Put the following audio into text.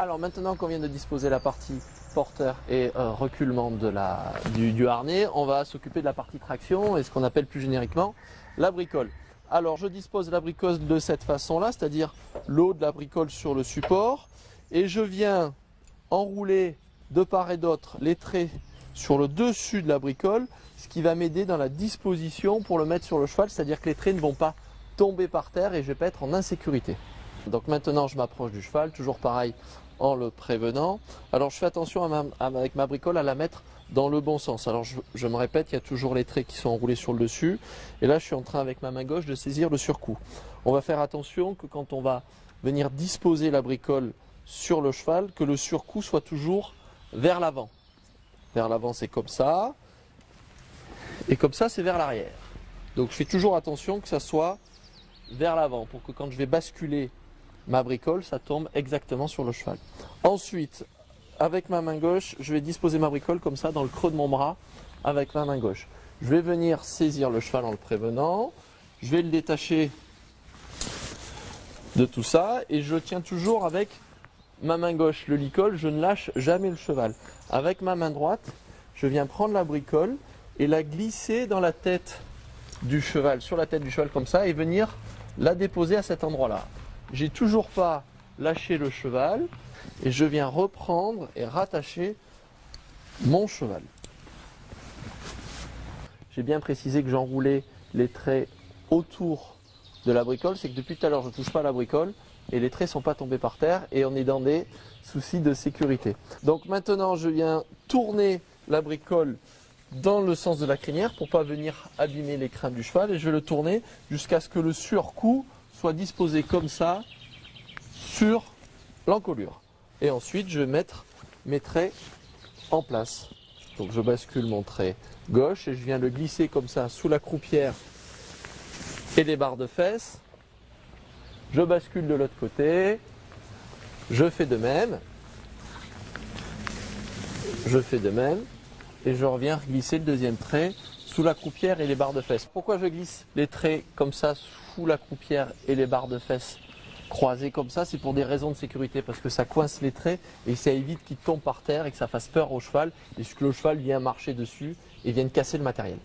Alors maintenant qu'on vient de disposer la partie porteur et reculement du harnais, on va s'occuper de la partie traction et ce qu'on appelle plus génériquement la bricole. Alors je dispose la bricole de cette façon-là, c'est-à-dire le haut de la bricole sur le support, et je viens enrouler de part et d'autre les traits sur le dessus de la bricole, ce qui va m'aider dans la disposition pour le mettre sur le cheval, c'est-à-dire que les traits ne vont pas tomber par terre et je ne vais pas être en insécurité. Donc maintenant je m'approche du cheval, toujours pareil en le prévenant. Alors je fais attention avec ma bricole à la mettre dans le bon sens. Alors je me répète, il y a toujours les traits qui sont enroulés sur le dessus. Et là je suis en train avec ma main gauche de saisir le surcoup. On va faire attention que quand on va venir disposer la bricole sur le cheval, que le surcoup soit toujours vers l'avant. Vers l'avant c'est comme ça. Et comme ça c'est vers l'arrière. Donc je fais toujours attention que ça soit vers l'avant pour que quand je vais basculer ma bricole, ça tombe exactement sur le cheval. Ensuite, avec ma main gauche, je vais disposer ma bricole comme ça dans le creux de mon bras avec ma main gauche. Je vais venir saisir le cheval en le prévenant. Je vais le détacher de tout ça et je tiens toujours avec ma main gauche le licol. Je ne lâche jamais le cheval. Avec ma main droite, je viens prendre la bricole et la glisser dans la tête du cheval, sur la tête du cheval comme ça, et venir la déposer à cet endroit-là. J'ai toujours pas lâché le cheval et je viens reprendre et rattacher mon cheval. J'ai bien précisé que j'enroulais les traits autour de la bricole, c'est que depuis tout à l'heure je ne touche pas à la bricole et les traits ne sont pas tombés par terre et on est dans des soucis de sécurité. Donc maintenant je viens tourner la bricole dans le sens de la crinière pour ne pas venir abîmer les crins du cheval et je vais le tourner jusqu'à ce que le surcoup soit disposé comme ça sur l'encolure. Et ensuite je vais mettre mes traits en place. Donc je bascule mon trait gauche et je viens le glisser comme ça sous la croupière et les barres de fesses. Je bascule de l'autre côté. Je fais de même. Je fais de même. Et je reviens glisser le deuxième trait sous la croupière et les barres de fesses. Pourquoi je glisse les traits comme ça sous la croupière et les barres de fesses croisées comme ça? C'est pour des raisons de sécurité, parce que ça coince les traits et ça évite qu'ils tombent par terre et que ça fasse peur au cheval et que le cheval vienne marcher dessus et vienne casser le matériel.